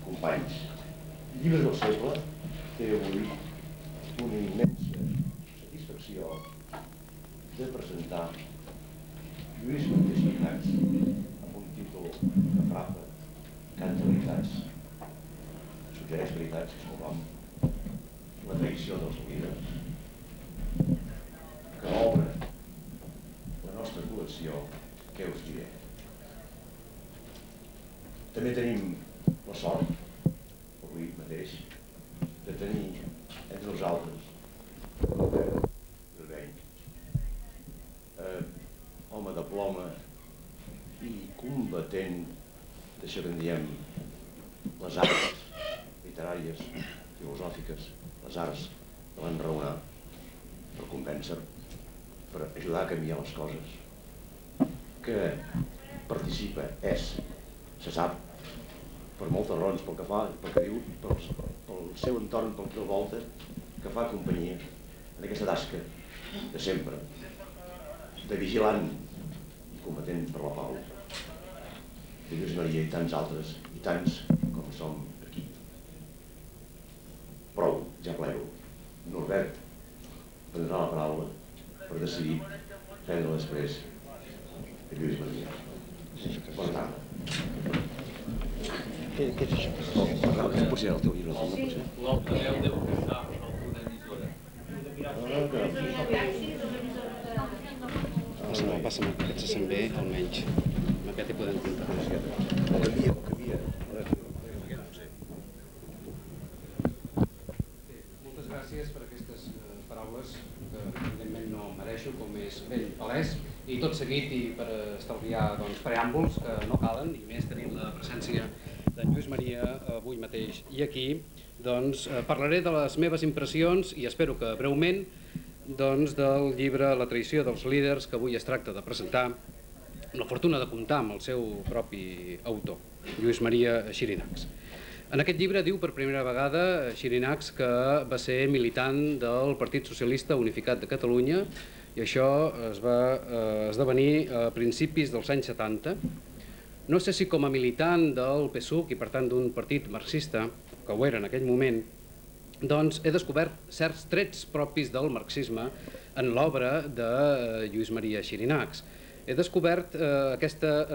companys, Llibre del segle té avui una immensa satisfacció de presentar Lluís Maria Xirinacs amb un títol que frapa, canta veritats, suggereix veritats, és el nom, La traïció dels líders, que obre la nostra col·lecció, què us diré. També tenim la sort, avui mateix, de tenir entre nosaltres Albert Garbeny, home de ploma i combatent d'això que en diem les arts literàries, filosòfiques, les arts de l'enraonar, per convèncer, per ajudar a canviar les coses, que participa, se sap, per moltes raons, pel que fa, pel que diu, pel seu entorn, pel que el volta, que fa companyia en aquesta tasca de sempre, de vigilant i combatent per la pau, de Lluís Maria i tants altres, i tants com som aquí. Prou, ja plego. Norbert prendrà la paraula per decidir prendre després de Lluís Maria. Bona tarda. Què és això? Potser el teu llibre, no pot ser? L'altaveu deu posar alguna emissora. Passa'm, aquest se sent bé, almenys. Amb aquest hi podem comptar. O canvia. Moltes gràcies per aquestes paraules que evidentment no mereixo, com és ben palès, i tot seguit, i per estalviar preàmbuls que no calen, i més tenint la presència d'en Lluís Maria avui mateix i aquí, parlaré de les meves impressions, i espero que breument, del llibre La traïció dels líders, que avui es tracta de presentar, amb la fortuna de comptar amb el seu propi autor, Lluís Maria Xirinacs. En aquest llibre diu per primera vegada Xirinacs que va ser militant del Partit Socialista Unificat de Catalunya, i això es va esdevenir a principis dels anys 70. No sé si com a militant del PSUC i per tant d'un partit marxista, que ho era en aquell moment, he descobert certs trets propis del marxisme en l'obra de Lluís Maria Xirinacs. He descobert aquesta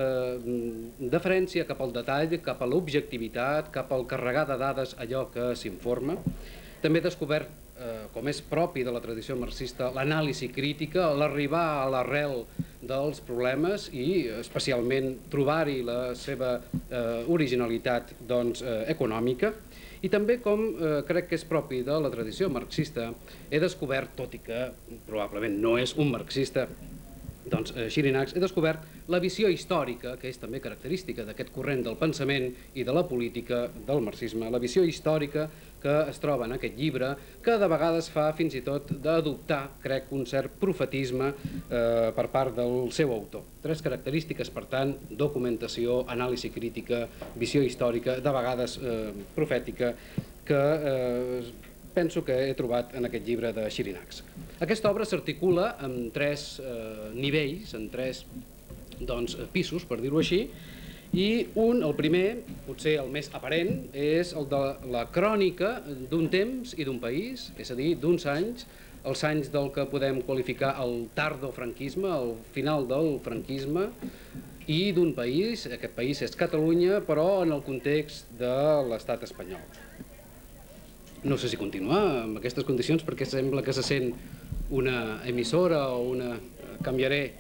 deferència cap al detall, cap a l'objectivitat, cap al carregar de dades allò que s'informa. També he descobert, com és propi de la tradició marxista, l'anàlisi crítica, l'arribar a l'arrel dels problemes i especialment trobar-hi la seva originalitat econòmica. I també, com crec que és propi de la tradició marxista, he descobert, tot i que probablement no és un marxista, Xirinacs, he descobert la visió històrica, que és també característica d'aquest corrent del pensament i de la política del marxisme, la visió històrica que es troba en aquest llibre, que de vegades fa fins i tot d'adoptar, crec, un cert profetisme per part del seu autor. Tres característiques, per tant: documentació, anàlisi crítica, visió històrica, de vegades profètica, que penso que he trobat en aquest llibre de Xirinacs. Aquesta obra s'articula en tres nivells, en tres pisos, per dir-ho així, i el primer, potser el més aparent, és el de la crònica d'un temps i d'un país, és a dir, d'uns anys, els anys del que podem qualificar el tardofranquisme, el final del franquisme, i d'un país, aquest país és Catalunya, però en el context de l'estat espanyol. No sé si continuar amb aquestes condicions, perquè sembla que se sent una emissora o una... canviaré.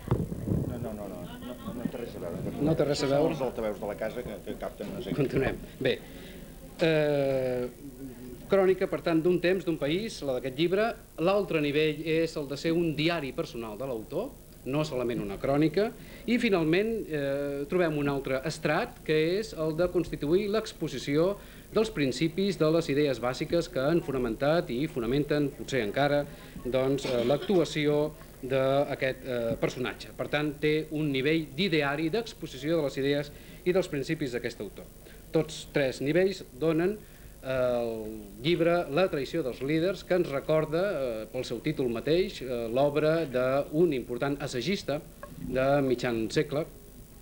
No té res a veure. No té res a veure? Són els altaveus de la casa que capten... Continuem. Bé, crònica, per tant, d'un temps, d'un país, la d'aquest llibre. L'altre nivell és el de ser un diari personal de l'autor, no solament una crònica. I, finalment, trobem un altre estrat, que és el de constituir l'exposició dels principis, de les idees bàsiques que han fonamentat i fonamenten, potser encara, l'actuació d'aquest personatge. Per tant, té un nivell d'ideari, d'exposició de les idees i dels principis d'aquest autor. Tots tres nivells donen el llibre La traïció dels líders, que ens recorda, pel seu títol mateix, l'obra d'un important assagista de mitjan segle,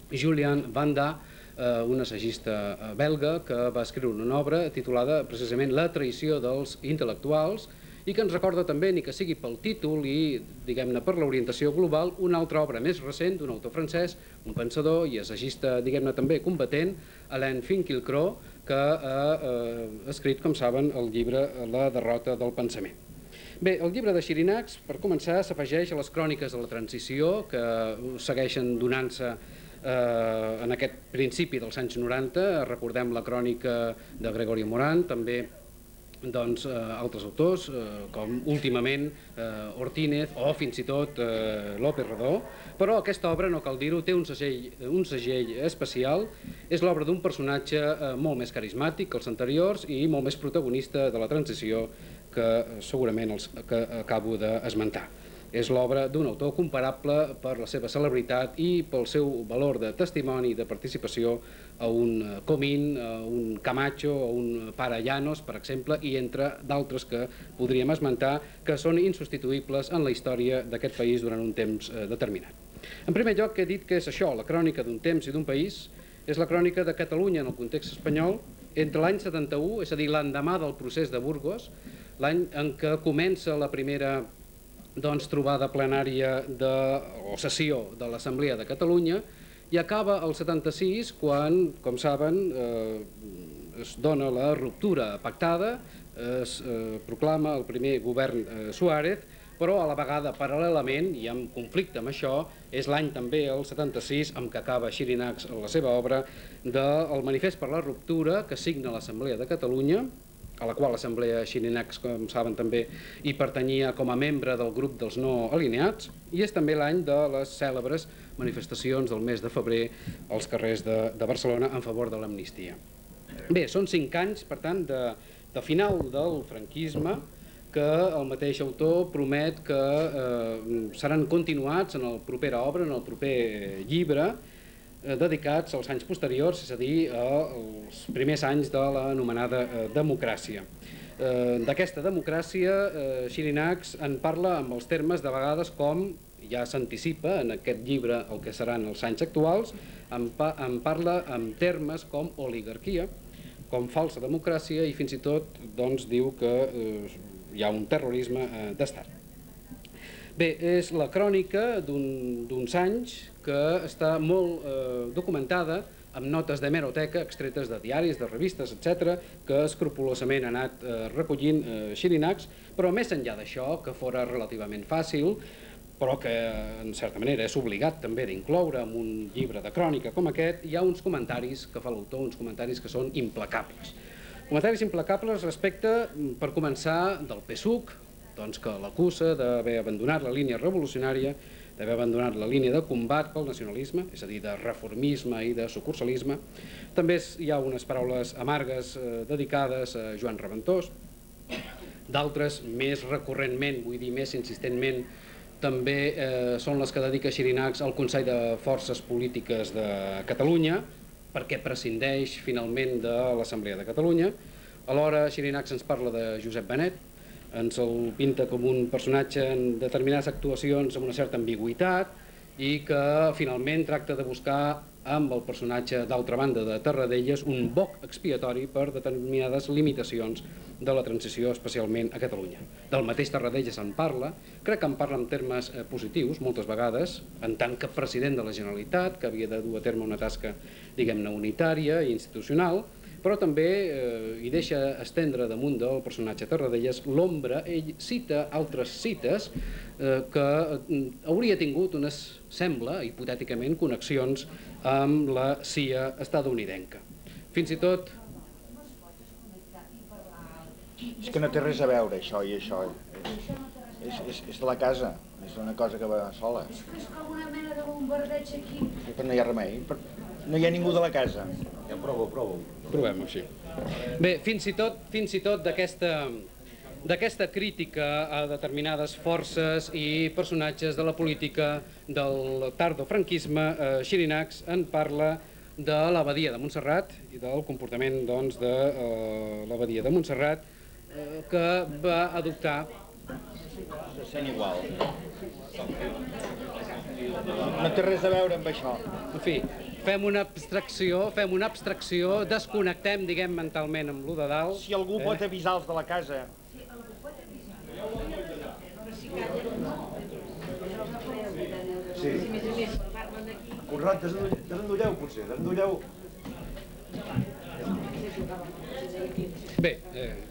Julian Van Da, un assagista belga que va escriure una obra titulada precisament La traïció dels intel·lectuals i que ens recorda també, ni que sigui pel títol i, diguem-ne, per l'orientació global, una altra obra més recent d'un autor francès, un pensador i assagista, diguem-ne, també combatent, Alain Finkielkraut, que ha escrit, com saben, el llibre La derrota del pensament. Bé, el llibre de Xirinacs, per començar, s'afegeix a les cròniques de la transició que segueixen donant-se en aquest principi dels anys 90. Recordem la crònica de Gregorio Morán, també altres autors com últimament Ortínez o fins i tot López Redó, però aquesta obra, no cal dir-ho, té un segell especial. És l'obra d'un personatge molt més carismàtic que els anteriors i molt més protagonista de la transició que segurament els que acabo d'esmentar. És l'obra d'un autor comparable per la seva celebritat i pel seu valor de testimoni i de participació a un Comín, a un Camacho, a un Pare Llanos, per exemple, i entre d'altres que podríem esmentar que són insubstituïbles en la història d'aquest país durant un temps determinat. En primer lloc, he dit que és això, la crònica d'un temps i d'un país, és la crònica de Catalunya en el context espanyol entre l'any 71, és a dir, l'endemà del procés de Burgos, l'any en què comença la primera trobada plenària o sessió de l'Assemblea de Catalunya i acaba el 76 quan, com saben, es dona la ruptura pactada, es proclama el primer govern Suárez, però a la vegada, paral·lelament, i en conflicte amb això, és l'any també, el 76, amb què acaba Xirinacs la seva obra, del Manifest per la Ruptura, que signa l'Assemblea de Catalunya, a la qual l'Assemblea Xirinacs, com saben també, hi pertanyia com a membre del grup dels no alineats, i és també l'any de les cèlebres manifestacions del mes de febrer als carrers de Barcelona en favor de l'amnistia. Bé, són 5 anys, per tant, de final del franquisme, que el mateix autor promet que seran continuats en la propera obra, en el proper llibre, dedicats als anys posteriors, és a dir, als primers anys de l'anomenada democràcia. D'aquesta democràcia, Xirinacs en parla amb els termes de vegades com, ja s'anticipa en aquest llibre el que seran els anys actuals, en parla amb termes com oligarquia, com falsa democràcia i fins i tot diu que hi ha un terrorisme d'estat. Bé, és la crònica d'uns anys que està molt documentada amb notes d'hemeroteca extretes de diaris, de revistes, etc., que escrupolosament ha anat recollint Xirinacs, però més enllà d'això, que fora relativament fàcil, però que en certa manera és obligat també d'incloure en un llibre de crònica com aquest, hi ha uns comentaris que fa l'autor, uns comentaris que són implacables. Comentaris implacables respecte, per començar, del PSUC, que l'acusa d'haver abandonat la línia revolucionària, d'haver abandonat la línia de combat pel nacionalisme, és a dir, de reformisme i de sucursalisme. També hi ha unes paraules amargues dedicades a Joan Reventós, d'altres més recurrentment, vull dir més insistentment, també són les que dedica Xirinacs al Consell de Forces Polítiques de Catalunya, perquè prescindeix finalment de l'Assemblea de Catalunya. Alhora Xirinacs ens parla de Josep Benet, ens el pinta com un personatge en determinades actuacions amb una certa ambigüitat i que finalment tracta de buscar amb el personatge d'altra banda de Tarradellas un boc expiatori per determinades limitacions de la transició, especialment a Catalunya. Del mateix Tarradellas en parla, crec que en parla en termes positius moltes vegades, en tant que president de la Generalitat, que havia de dur a terme una tasca, diguem-ne, unitària i institucional, però també hi deixa estendre damunt del personatge Tarradellas l'ombra. Ell cita altres cites que hauria tingut unes, sembla, hipotèticament, connexions amb la CIA estatunidenca. Fins i tot... És que no té res a veure això i això. És la casa, és una cosa que va sola. És com una mena de bombardeig aquí. Però no hi ha remei, no hi ha ningú de la casa. Ja provo. Provem-ho així. Bé, fins i tot d'aquesta crítica a determinades forces i personatges de la política del tardofranquisme, Xirinacs en parla de l'abadia de Montserrat i del comportament de l'abadia de Montserrat que va adoptar. Se sent igual. No té res a veure amb això. En fi, fem una abstracció, desconnectem, diguem, mentalment amb lo de dalt. Si algú pot avisar els de la casa. Sí. Conrad, desendolleu, potser, desendolleu. Bé,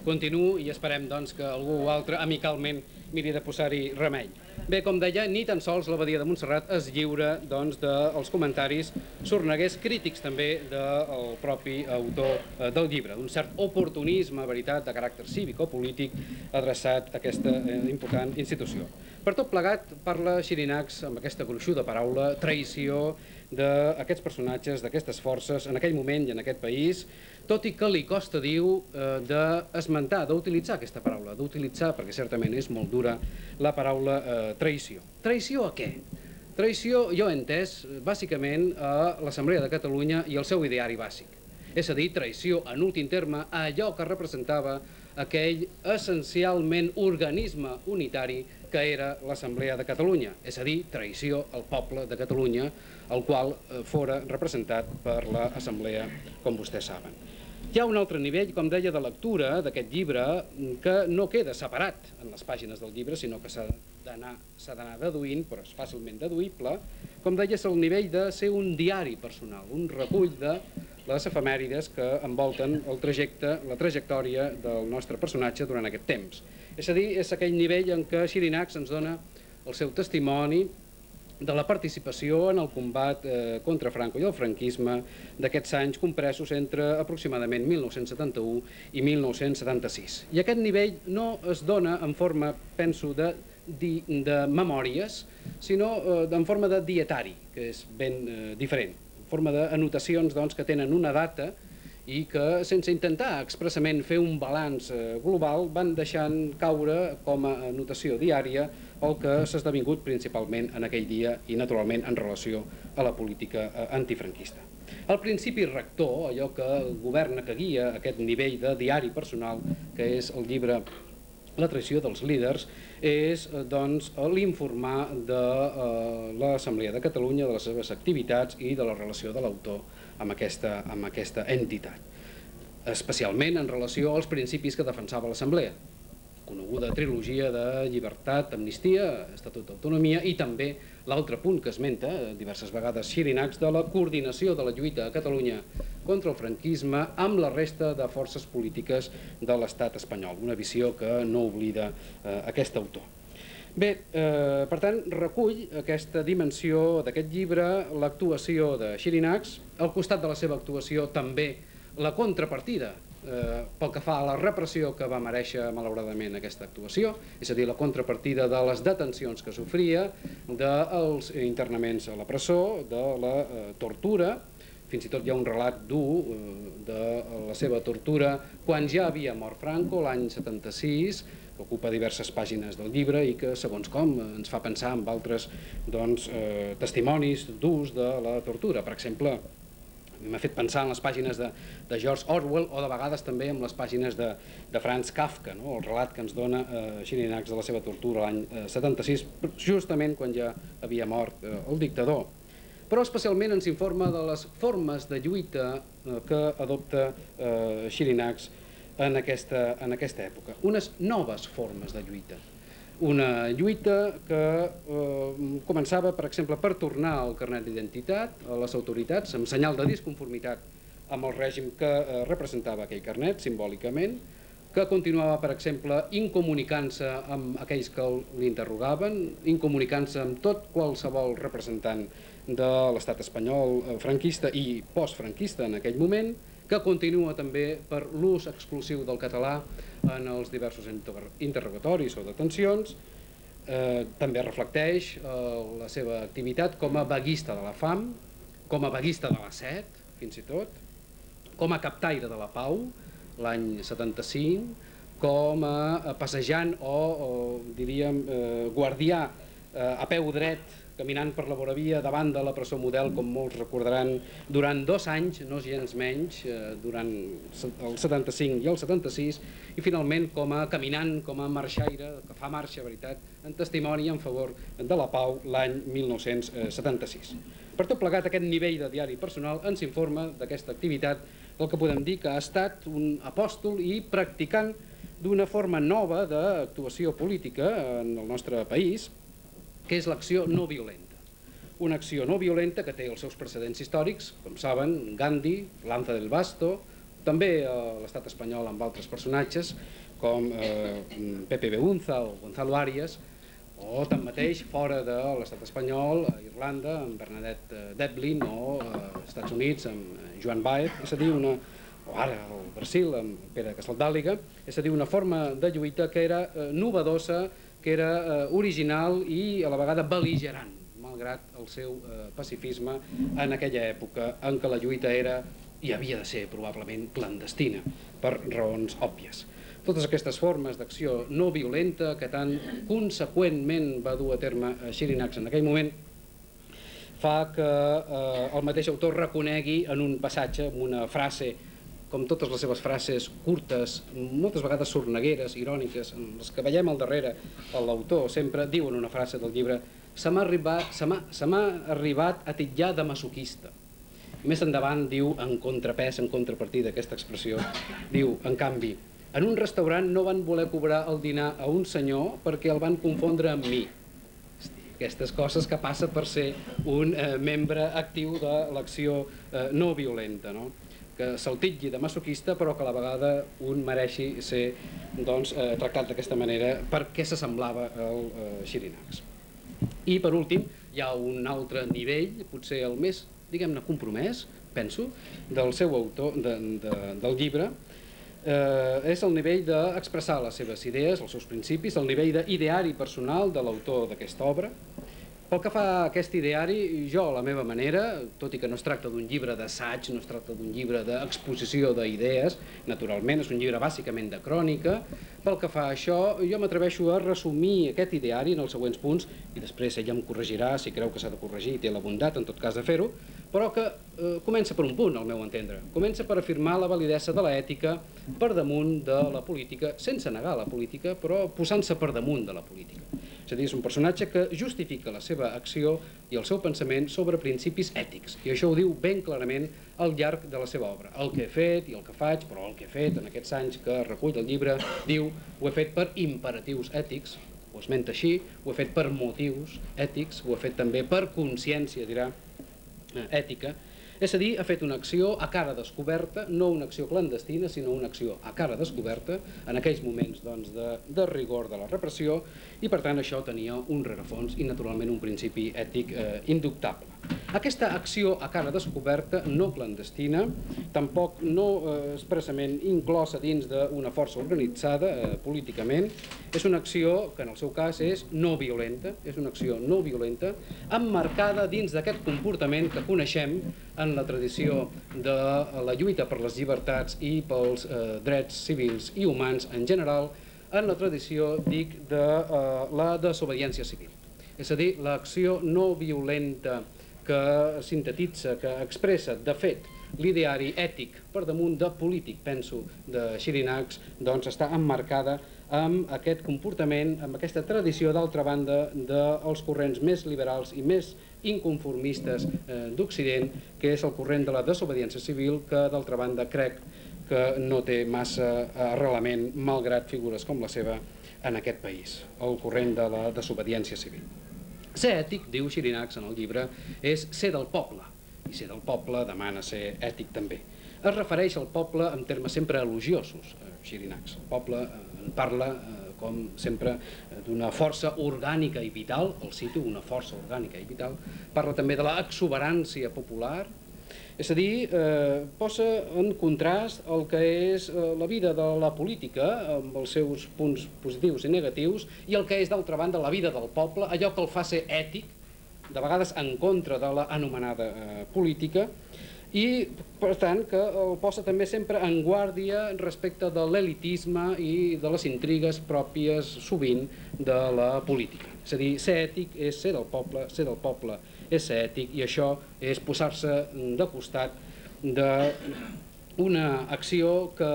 continuo i esperem doncs, que algú altre amicalment miri de posar-hi remei. Bé, com deia, ni tan sols l'Abadia de Montserrat es lliura doncs, dels comentaris sorneguers crítics també del propi autor del llibre, d'un cert oportunisme, veritat, de caràcter cívic o polític adreçat a aquesta important institució. Per tot plegat, parla Xirinacs amb aquesta gruixuda paraula, traïció d'aquests personatges, d'aquestes forces, en aquell moment i en aquest país, tot i que li costa, diu, d'esmentar, d'utilitzar aquesta paraula, d'utilitzar, perquè certament és molt dura, la paraula traïció. Traïció a què? Traïció, jo he entès, bàsicament a l'Assemblea de Catalunya i al seu ideari bàsic. És a dir, traïció, en últim terme, a allò que representava aquell essencialment organisme unitari que era l'Assemblea de Catalunya, és a dir, traïció al poble de Catalunya, el qual fora representat per l'Assemblea, com vostès saben. Hi ha un altre nivell, com deia, de lectura d'aquest llibre que no queda separat en les pàgines del llibre, sinó que s'ha d'anar deduint, però és fàcilment deduïble. Com deia, és el nivell de ser un diari personal, un recull de les efemèrides que envolten el trajecte, la trajectòria del nostre personatge durant aquest temps. És a dir, és aquell nivell en què Xirinacs ens dona el seu testimoni de la participació en el combat contra Franco i el franquisme d'aquests anys compresos entre aproximadament 1971 i 1976. I aquest nivell no es dona en forma, penso, de memòries, sinó en forma de dietari, que és ben diferent, en forma d'anotacions que tenen una data i que, sense intentar expressament fer un balanç global, van deixant caure com a anotació diària el que s'ha esdevingut principalment en aquell dia i, naturalment, en relació a la política antifranquista. El principi rector, allò que governa, que guia aquest nivell de diari personal, que és el llibre La traïció dels líders, és doncs, l'informar de l'Assemblea de Catalunya, de les seves activitats i de la relació de l'autor amb aquesta entitat, especialment en relació als principis que defensava l'Assemblea, coneguda trilogia de llibertat, amnistia, estatut d'autonomia i també l'altre punt que esmenta diverses vegades Xirinacs de la coordinació de la lluita a Catalunya contra el franquisme amb la resta de forces polítiques de l'estat espanyol, una visió que no oblida aquest autor. Bé, per tant, recull aquesta dimensió d'aquest llibre, l'actuació de Xirinacs, al costat de la seva actuació també la contrapartida pel que fa a la repressió que va mereixer malauradament aquesta actuació, és a dir, la contrapartida de les detencions que sofria, dels internaments a la presó, de la tortura, fins i tot hi ha un relat dur de la seva tortura quan ja havia mort Franco l'any 76, que ocupa diverses pàgines del llibre i que, segons com, ens fa pensar en altres testimonis durs de la tortura. Per exemple, m'ha fet pensar en les pàgines de George Orwell o de vegades també en les pàgines de Franz Kafka, el relat que ens dona Xirinacs de la seva tortura l'any 76, justament quan ja havia mort el dictador. Però especialment ens informa de les formes de lluita que adopta Xirinacs en aquesta època. Unes noves formes de lluita. Una lluita que començava, per exemple, per tornar el carnet d'identitat a les autoritats amb senyal de disconformitat amb el règim que representava aquell carnet, simbòlicament, que continuava, per exemple, incomunicant-se amb aquells que l'interrogaven, incomunicant-se amb tot qualsevol representant de l'estat espanyol franquista i postfranquista en aquell moment, que continua també per l'ús exclusiu del català en els diversos interrogatoris o detencions. També reflecteix la seva activitat com a vaguista de la fam, com a vaguista de la set, fins i tot, com a captaire de la pau, l'any 75, com a passejant o diríem, guardià a peu dret, caminant per la voravia davant de la presó model, com molts recordaran, durant 2 anys, no gens menys, durant el 75 i el 76, i finalment com a caminant, com a marxaire, que fa marxa, veritat, en testimoni en favor de la pau l'any 1976. Per tot plegat, aquest nivell de diari personal ens informa d'aquesta activitat, el que podem dir que ha estat un apòstol i practicant d'una forma nova d'actuació política en el nostre país, que és l'acció no violenta. Una acció no violenta que té els seus precedents històrics, com saben, Gandhi, Lanza del Basto, també a l'estat espanyol amb altres personatges com Pepe Beunza o Gonzalo Arias, o tanmateix fora de l'estat espanyol, a Irlanda amb Bernadette Devlin, o als Estats Units amb Joan Baez, és a dir, o ara al Brasil amb Pere Casaldàliga, és a dir, una forma de lluita que era novedosa, que era original i a la vegada bel·ligerant, malgrat el seu pacifisme en aquella època en què la lluita era i havia de ser probablement clandestina, per raons òbvies. Totes aquestes formes d'acció no violenta que tan conseqüentment va dur a terme Xirinacs en aquell moment fa que el mateix autor reconegui en un passatge, en una frase, com totes les seves frases curtes, moltes vegades sornegueres, iròniques, en les que veiem al darrere l'autor sempre diu en una frase del llibre: se m'ha arribat a titllar de masoquista. I més endavant diu, en contrapès, en contrapartida d'aquesta expressió, diu, en canvi, en un restaurant no van voler cobrar el dinar a un senyor perquè el van confondre amb mi. Aquestes coses que passa per ser un membre actiu de l'acció no violenta, no? Que se'l titlli de masoquista però que a la vegada un mereixi ser tractat d'aquesta manera perquè s'assemblava al Xirinacs. I per últim hi ha un altre nivell, potser el més, diguem-ne, compromès, penso, del seu autor, del llibre, és el nivell d'expressar les seves idees, els seus principis, el nivell d'ideari personal de l'autor d'aquesta obra. Pel que fa a aquest ideari, jo a la meva manera, tot i que no es tracta d'un llibre d'assaig, no es tracta d'un llibre d'exposició d'idees, naturalment és un llibre bàsicament de crònica, pel que fa a això jo m'atreveixo a resumir aquest ideari en els següents punts i després ella em corregirà si creu que s'ha de corregir i té la bondat en tot cas de fer-ho, però que comença per un punt, al meu entendre. Comença per afirmar la validesa de l'ètica per damunt de la política, sense negar la política, però posant-se per damunt de la política. És a dir, és un personatge que justifica la seva acció i el seu pensament sobre principis ètics, i això ho diu ben clarament al llarg de la seva obra. El que he fet i el que faig, però el que he fet en aquests anys que recull el llibre, diu, ho he fet per imperatius ètics, ho esmenta així, ho he fet per motius ètics, ho he fet també per consciència, dirà, ètica, és a dir, ha fet una acció a cara descoberta, no una acció clandestina, sinó una acció a cara descoberta, en aquells moments de rigor de la repressió, i per tant això tenia un rerefons i naturalment un principi ètic indubtable. Aquesta acció a cara descoberta, no clandestina, tampoc no expressament inclosa dins d'una força organitzada políticament, és una acció que en el seu cas és no violenta, és una acció no violenta, emmarcada dins d'aquest comportament que coneixem en la tradició de la lluita per les llibertats i pels drets civils i humans en general, en la tradició, dic, de la desobediència civil. És a dir, l'acció no violenta que sintetitza, que expressa, de fet, l'ideari ètic per damunt de polític, penso, de Xirinacs, doncs està emmarcada amb aquest comportament, amb aquesta tradició, d'altra banda, dels corrents més liberals i més inconformistes d'Occident, que és el corrent de la desobediència civil, que d'altra banda crec que no té massa arrelament, malgrat figures com la seva, en aquest país, el corrent de la desobediència civil. Ser ètic, diu Xirinacs en el llibre, és ser del poble, i ser del poble demana ser ètic també. Es refereix al poble en termes sempre elogiosos, Xirinacs. El poble en parla, com sempre, d'una força orgànica i vital, el cito, una força orgànica i vital, parla també de l'exuberància popular, és a dir, posa en contrast el que és la vida de la política, amb els seus punts positius i negatius, i el que és, d'altra banda, la vida del poble, allò que el fa ser ètic, de vegades en contra de l'anomenada política, i, per tant, que el posa també sempre en guàrdia respecte de l'elitisme i de les intrigues pròpies, sovint, de la política. És a dir, ser ètic és ser del poble és ser ètic, i això és posar-se de costat d'una acció que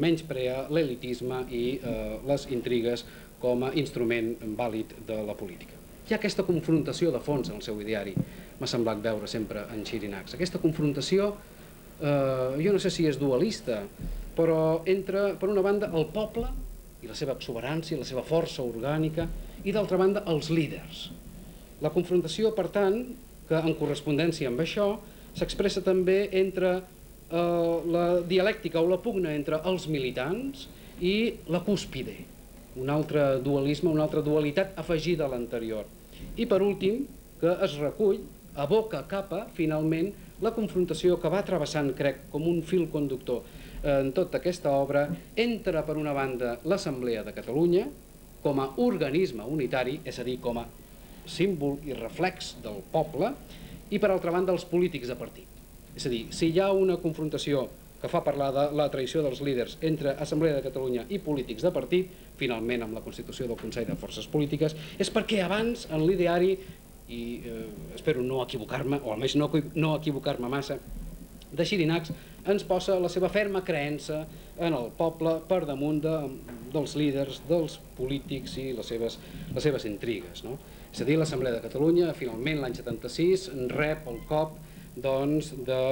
menysprea l'elitisme i les intrigues com a instrument vàlid de la política. hi ha aquesta confrontació de fons en el seu ideari, m'ha semblat veure sempre en Xirinacs. Aquesta confrontació, jo no sé si és dualista, però entre, per una banda, el poble i la seva exuberància, la seva força orgànica, i d'altra banda, els líders. La confrontació, per tant, que en correspondència amb això, s'expressa també entre la dialèctica o la pugna entre els militants i la cúspide, un altre dualisme, una altra dualitat afegida a l'anterior. I per últim, que es recull, aboca capa, finalment, la confrontació que va travessant, crec, com un fil conductor en tota aquesta obra, entre, per una banda, l'Assemblea de Catalunya, com a organisme unitari, és a dir, com a símbol i reflex del poble, i per altra banda els polítics de partit. És a dir, si hi ha una confrontació que fa parlar de la traïció dels líders entre Assemblea de Catalunya i polítics de partit, finalment amb la constitució del Consell de Forces Polítiques, és perquè abans en l'ideari, i espero no equivocar-me, o almenys no equivocar-me massa, de Xirinacs ens posa la seva ferma creença en el poble per damunt dels líders, dels polítics i les seves intrigues. És a dir, l'Assemblea de Catalunya, finalment l'any 76, rep el cop de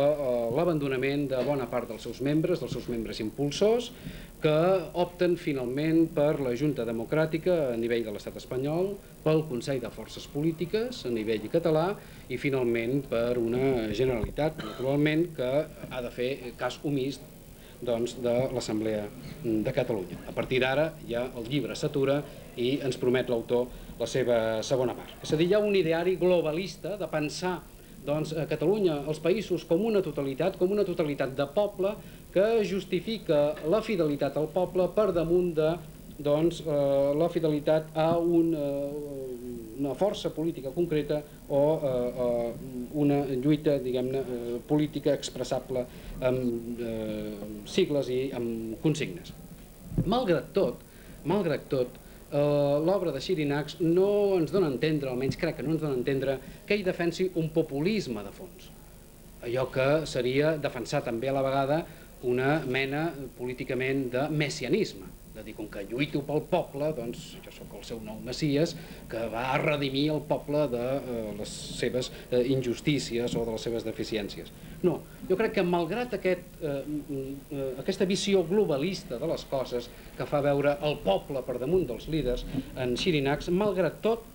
l'abandonament de bona part dels seus membres impulsors, que opten finalment per la Junta Democràtica a nivell de l'estat espanyol, pel Consell de Forces Polítiques a nivell català i finalment per una Generalitat, naturalment, que ha de fer cas omís de l'Assemblea de Catalunya. A partir d'ara ja el llibre s'atura i ens promet l'autor la seva segona part. És a dir, hi ha un ideari globalista de pensar Catalunya, els països, com una totalitat de poble que justifica la fidelitat al poble per damunt de la fidelitat a una força política concreta o una lluita, diguem-ne, política expressable amb sigles i amb consignes. Malgrat tot, l'obra de Xirinacs no ens dona a entendre, almenys crec que no ens dona a entendre, que ell defensi un populisme de fons. Allò que seria defensar també a la vegada una mena políticament de messianisme, de dir, com que lluito pel poble, doncs jo sóc el seu nou Messies, que va a redimir el poble de les seves injustícies o de les seves deficiències. No, jo crec que malgrat aquesta visió globalista de les coses que fa veure el poble per damunt dels líders en Xirinacs, malgrat tot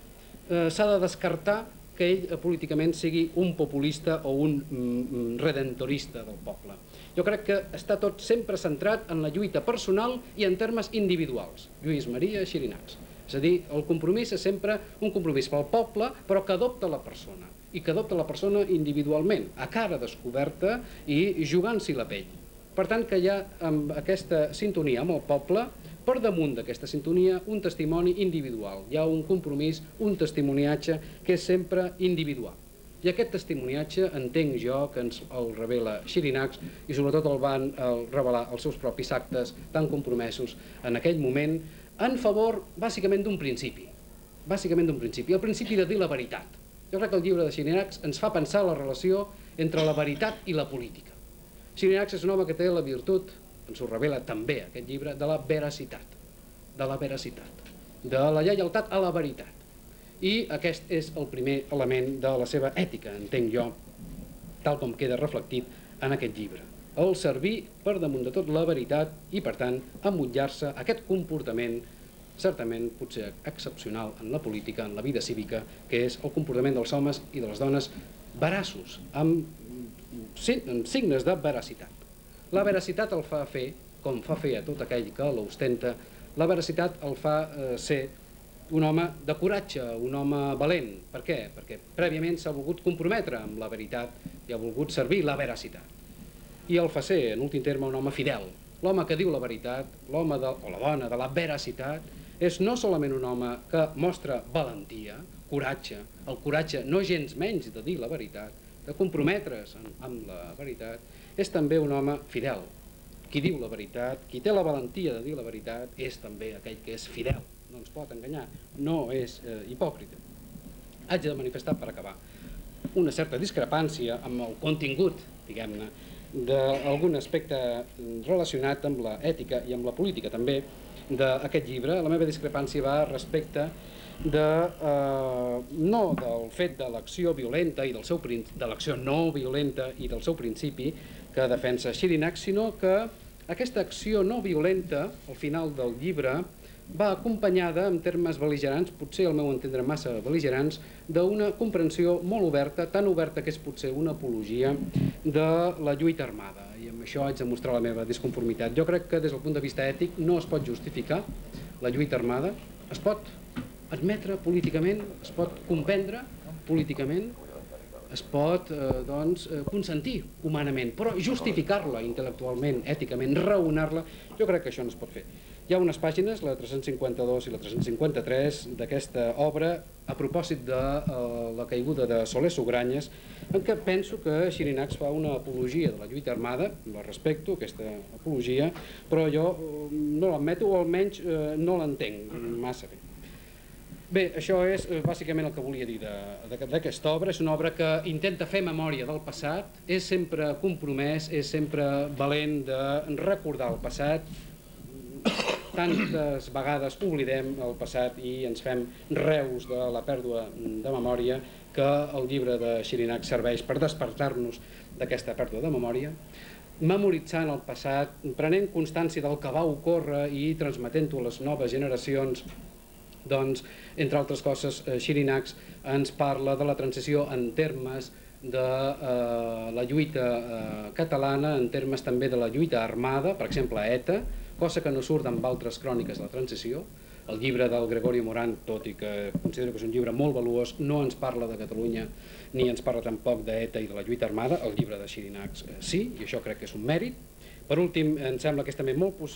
s'ha de descartar que ell políticament sigui un populista o un redentorista del poble. Jo crec que està tot sempre centrat en la lluita personal i en termes individuals. Lluís Maria Xirinacs. És a dir, el compromís és sempre un compromís pel poble, però que adopta la persona, i que adopta la persona individualment, a cara descoberta i jugant-s'hi la pell. Per tant, que hi ha amb aquesta sintonia amb el poble, per damunt d'aquesta sintonia, un testimoni individual. Hi ha un compromís, un testimoniatge que és sempre individual. I aquest testimoniatge entenc jo que ens el revela Xirinacs i sobretot el van revelar els seus propis actes tan compromesos en aquell moment en favor bàsicament d'un principi. El principi de dir la veritat. Jo crec que el llibre de Xirinacs ens fa pensar la relació entre la veritat i la política. Xirinacs és un home que té la virtut, ens ho revela també aquest llibre, de la veracitat, de la lleialtat a la veritat. I aquest és el primer element de la seva ètica, entenc jo, tal com queda reflectit en aquest llibre. El servir per damunt de tot la veritat i, per tant, emmotllar-se aquest comportament, certament potser excepcional en la política, en la vida cívica, que és el comportament dels homes i de les dones veraços, amb signes de veracitat. La veracitat el fa fer, com fa fer a tot aquell que l'ostenta, la veracitat el fa ser un home de coratge, un home valent. Per què? Perquè prèviament s'ha volgut comprometre amb la veritat i ha volgut servir la veracitat. I el fa ser, en últim terme, un home fidel. L'home que diu la veritat, l'home o la dona de la veracitat, és no solament un home que mostra valentia, coratge, el coratge no gens menys de dir la veritat, de comprometre's amb la veritat, és també un home fidel. Qui diu la veritat, qui té la valentia de dir la veritat, és també aquell que és fidel. No ens pot enganyar, no és hipòcrita. Haig de manifestar, per acabar, una certa discrepància amb el contingut, diguem-ne, d'algun aspecte relacionat amb l'ètica i amb la política també d'aquest llibre. La meva discrepància va respecte no del fet de l'acció violenta i de l'acció no violenta i del seu principi que defensa Xirinacs, sinó que aquesta acció no violenta, al final del llibre, va acompanyada, en termes bel·ligerants, potser al meu entendre massa bel·ligerants, d'una comprensió molt oberta, tan oberta que és potser una apologia de la lluita armada. I amb això haig de mostrar la meva disconformitat. Jo crec que des del punt de vista ètic no es pot justificar la lluita armada, es pot admetre políticament, es pot comprendre políticament, es pot consentir humanament, però justificar-la intel·lectualment, èticament, raonar-la, jo crec que això no es pot fer. Hi ha unes pàgines, la 352 i la 353, d'aquesta obra, a propòsit de la caiguda de Soler Sugranyes, en què penso que Xirinacs fa una apologia de la lluita armada, la respecto, aquesta apologia, però jo no l'admeto, o almenys no l'entenc massa bé. Bé, això és bàsicament el que volia dir d'aquesta obra. És una obra que intenta fer memòria del passat, és sempre compromès, és sempre valent de recordar el passat. Tantes vegades oblidem el passat i ens fem reus de la pèrdua de memòria, que el llibre de Xirinacs serveix per despertar-nos d'aquesta pèrdua de memòria, memoritzant el passat, prenent constància del que va ocórrer i transmetent-ho a les noves generacions. Doncs, entre altres coses, Xirinacs ens parla de la transició en termes de la lluita catalana, en termes també de la lluita armada, per exemple a ETA, cosa que no surt en altres cròniques de la transició. El llibre del Gregorio Morán, tot i que considero que és un llibre molt valuós, no ens parla de Catalunya ni ens parla tampoc d'ETA i de la lluita armada. El llibre de Xirinacs sí, i això crec que és un mèrit. Per últim, em sembla que és també molt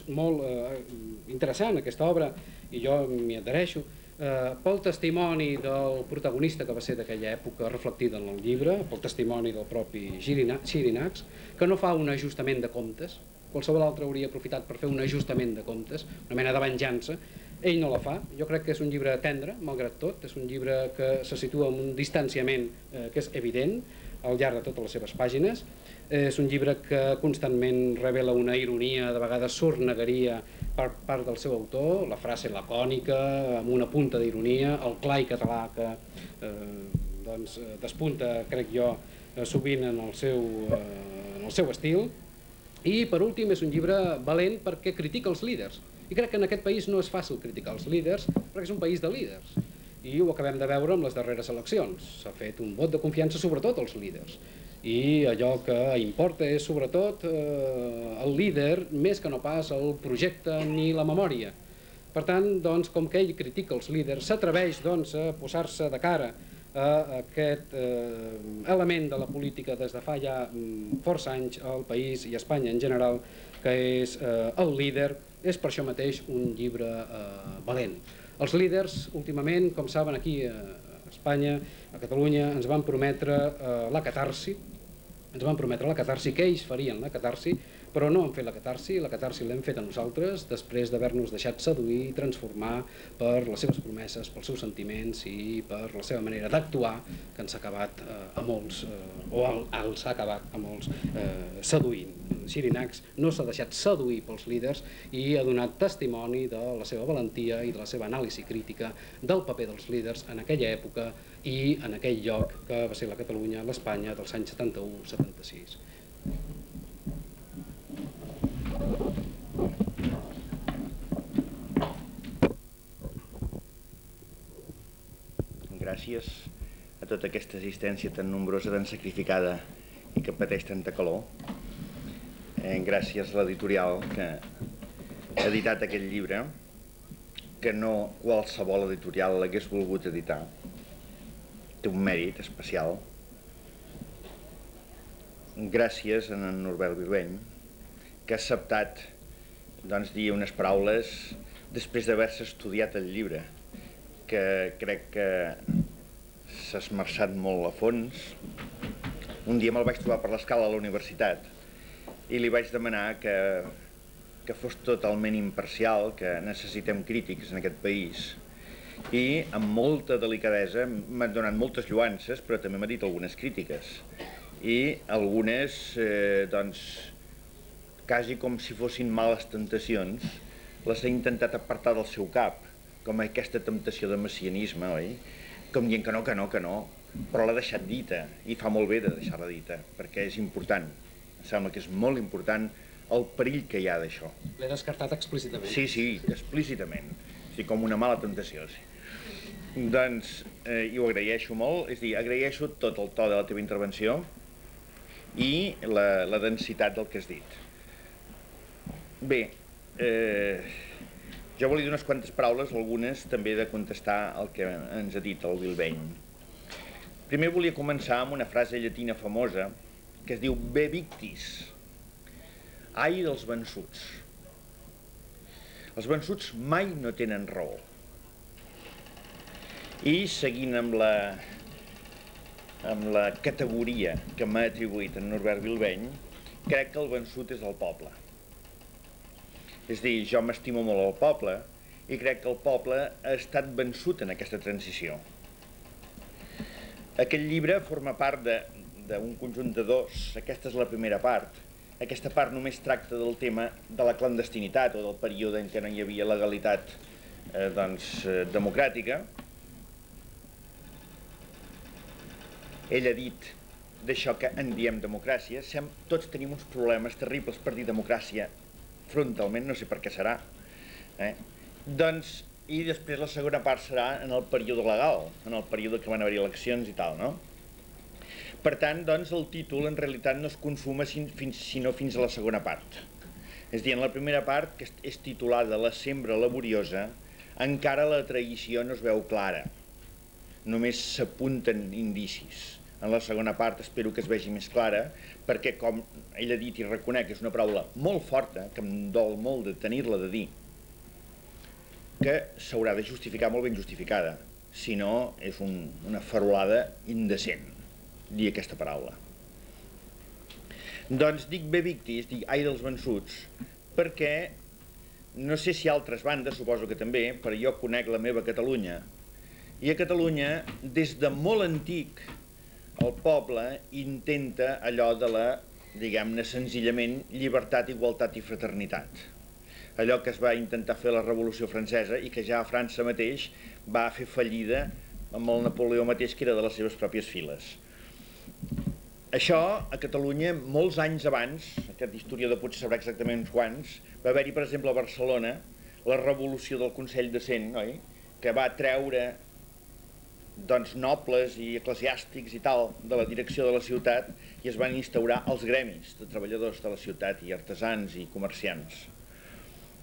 interessant aquesta obra, i jo m'hi adhereixo, pel testimoni del protagonista que va ser d'aquella època reflectida en el llibre, pel testimoni del propi Xirinacs, que no fa un ajustament de comptes. Qualsevol altre hauria aprofitat per fer un ajustament de comptes, una mena de venjança. Ell no la fa. Jo crec que és un llibre tendre, malgrat tot. És un llibre que se situa en un distanciament que és evident al llarg de totes les seves pàgines. És un llibre que constantment revela una ironia, de vegades sornegueria, per part del seu autor, la frase lacònica, amb una punta d'ironia, el clar i català que despunta, crec jo, sovint en el seu estil. I, per últim, és un llibre valent perquè critica els líders. I crec que en aquest país no és fàcil criticar els líders, perquè és un país de líders. I ho acabem de veure amb les darreres eleccions. S'ha fet un vot de confiança sobretot als líders. I allò que importa és sobretot el líder, més que no pas el projecte ni la memòria. Per tant, com que ell critica els líders, s'atreveix a posar-se de cara a aquest element de la política des de fa ja força anys al país i a Espanya en general, que és el líder. És per això mateix un llibre valent. Els líders, últimament, com saben, aquí a Espanya, a Catalunya, ens van prometre la catarsi, que ells farien la catarsi, però no han fet la catarsi l'hem fet a nosaltres després d'haver-nos deixat seduir i transformar per les seves promeses, pels seus sentiments i per la seva manera d'actuar, que ens ha acabat a molts, o els ha acabat a molts seduint. Xirinacs no s'ha deixat seduir pels líders i ha donat testimoni de la seva valentia i de la seva anàlisi crítica del paper dels líders en aquella època i en aquell lloc que va ser la Catalunya, l'Espanya dels anys 71-76. Gràcies a tota aquesta assistència tan nombrosa, tan sacrificada i que pateix tanta calor. Gràcies a l'editorial que ha editat aquest llibre, que no qualsevol editorial l'hagués volgut editar. Té un mèrit especial. Gràcies a en Norbert Virveny, que ha acceptat dir unes paraules després d'haver-se estudiat el llibre, que crec que s'ha esmerçat molt a fons. Un dia me'l vaig trobar per l'escala a la universitat i li vaig demanar que fos totalment imparcial, que necessitem crítics en aquest país. I amb molta delicadesa m'ha donat moltes lloances, però també m'ha dit algunes crítiques. I algunes, quasi com si fossin males tentacions, les he intentat apartar del seu cap, com aquesta temptació de messianisme, oi? Com dient que no, però l'ha deixat dita, i fa molt bé de deixar-la dita, perquè és important. Em sembla que és molt important el perill que hi ha d'això. L'he descartat explícitament. Sí, explícitament. Sí, com una mala tentació, sí. Doncs, i ho agraeixo molt, és a dir, agraeixo tot el to de la teva intervenció i la densitat del que has dit. Bé, jo volia dir unes quantes paraules, algunes també de contestar el que ens ha dit el Bilbeny. Primer volia començar amb una frase llatina famosa que es diu Be victis, ai dels vençuts. Els vençuts mai no tenen raó. I seguint amb la categoria que m'ha atribuït en Norbert Bilbeny, crec que el vençut és el poble. És a dir, jo m'estimo molt el poble i crec que el poble ha estat vençut en aquesta transició. Aquest llibre forma part d'un conjunt de dos. Aquesta és la primera part. Aquesta part només tracta del tema de la clandestinitat o del període en què no hi havia legalitat democràtica. Ell ha dit d'això que en diem democràcia. Tots tenim uns problemes terribles per dir democràcia frontalment, no sé per què serà. I després la segona part serà en el període legal, en el període que van haver-hi eleccions i tal, no? Per tant, doncs, el títol en realitat no es consuma sinó fins a la segona part. És a dir, en la primera part, que és titulada La sembra laboriosa, encara la traïció no es veu clara. Només s'apunten indicis. En la segona part espero que es vegi més clara, perquè, com ell ha dit i reconec, és una paraula molt forta, que em dol molt de tenir-la de dir, que s'haurà de justificar molt ben justificada, si no és una farolada indecent dir aquesta paraula. Doncs dic Be victis, dic ai dels vençuts, perquè no sé si altres bandes, suposo que també, però jo conec la meva Catalunya, i a Catalunya, des de molt antic, el poble intenta allò de la, diguem-ne senzillament, llibertat, igualtat i fraternitat. Allò que es va intentar fer la Revolució Francesa i que ja a França mateix va fer fallida amb el Napoleó mateix, que era de les seves pròpies files. Això, a Catalunya, molts anys abans, aquest historiador potser sabrà exactament uns quants, va haver-hi, per exemple, a Barcelona, la revolució del Consell de Cent, oi? Que va treure nobles i eclesiàstics i tal de la direcció de la ciutat i es van instaurar els gremis de treballadors de la ciutat i artesans i comerciants.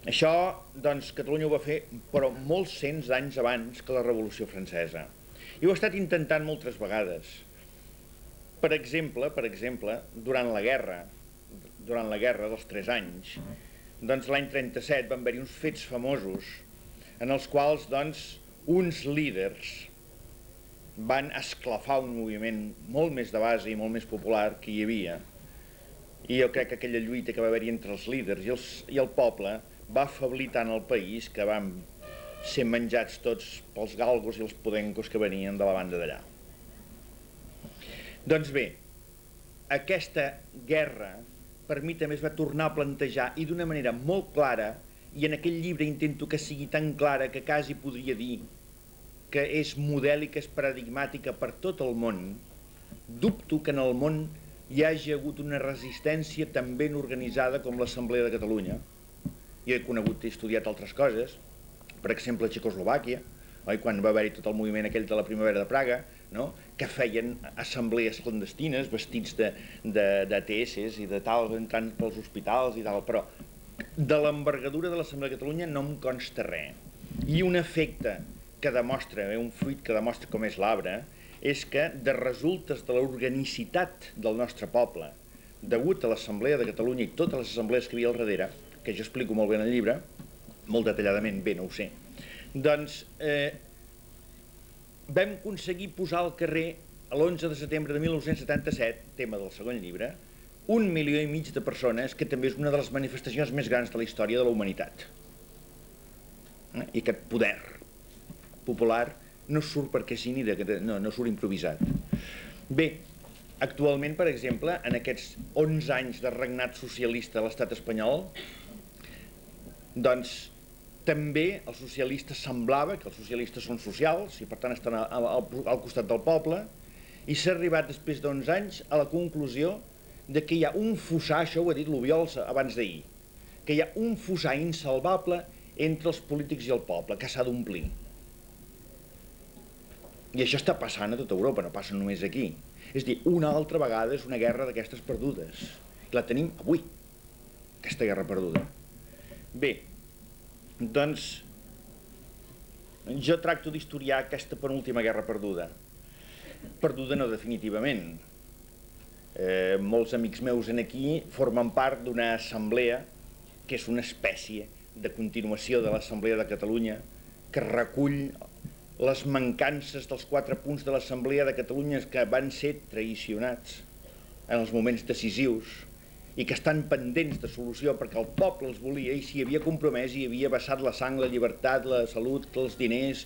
Això, doncs, Catalunya ho va fer, però molts cents d'anys abans que la Revolució Francesa. I ho ha estat intentant moltes vegades. Per exemple, durant la guerra dels 3 anys, doncs l'any 37 van haver-hi uns fets famosos en els quals, doncs, uns líders van esclafar un moviment molt més de base i molt més popular que hi havia. I jo crec que aquella lluita que va haver-hi entre els líders i el poble va afeblir tant el país que vam ser menjats tots pels galgos i els podencos que venien de la banda d'allà. Doncs bé, aquesta guerra per mi també es va tornar a plantejar i d'una manera molt clara, i en aquell llibre intento que sigui tan clara que quasi podria dir que és modèlica, és paradigmàtica per tot el món. Dubto que en el món hi hagi hagut una resistència tan ben organitzada com l'Assemblea de Catalunya. Jo he conegut i estudiat altres coses, per exemple a Txecoslovàquia, quan va haver-hi tot el moviment aquell de la primavera de Praga, que feien assemblees clandestines vestits d'ATS i de tal, entrant pels hospitals i tal, però de l'envergadura de l'Assemblea de Catalunya no em consta res. I un efecte que demostra, un fruit que demostra com és l'arbre, és que de resultes de l'organicitat del nostre poble, degut a l'Assemblea de Catalunya i totes les assemblees que hi havia al darrere, que jo explico molt bé en el llibre, molt detalladament, bé, no ho sé, doncs vam aconseguir posar al carrer l'11 de setembre de 1977, tema del segon llibre, 1,5 milió de persones, que també és una de les manifestacions més grans de la història de la humanitat. I aquest poder popular no surt perquè sí, no surt improvisat. Bé, actualment, per exemple, en aquests 11 anys de regnat socialista a l'estat espanyol, doncs també els socialistes semblava que els socialistes són socials i per tant estan al costat del poble, i s'ha arribat després d'11 anys a la conclusió de que hi ha un fossar, això ho ha dit l'Obiols abans d'ahir, que hi ha un fossar insalvable entre els polítics i el poble, que s'ha d'omplir. I això està passant a tota Europa, no passa només aquí. És a dir, una altra vegada és una guerra d'aquestes perdudes. I la tenim avui, aquesta guerra perduda. Bé, doncs, jo tracto d'historiar aquesta penúltima guerra perduda. Perduda no definitivament. Molts amics meus aquí formen part d'una assemblea que és una espècie de continuació de l'Assemblea de Catalunya, que recull les mancances dels 4 punts de l'Assemblea de Catalunya que van ser traicionats en els moments decisius i que estan pendents de solució perquè el poble els volia i s'hi havia compromès i havia vessat la sang, la llibertat, la salut, els diners,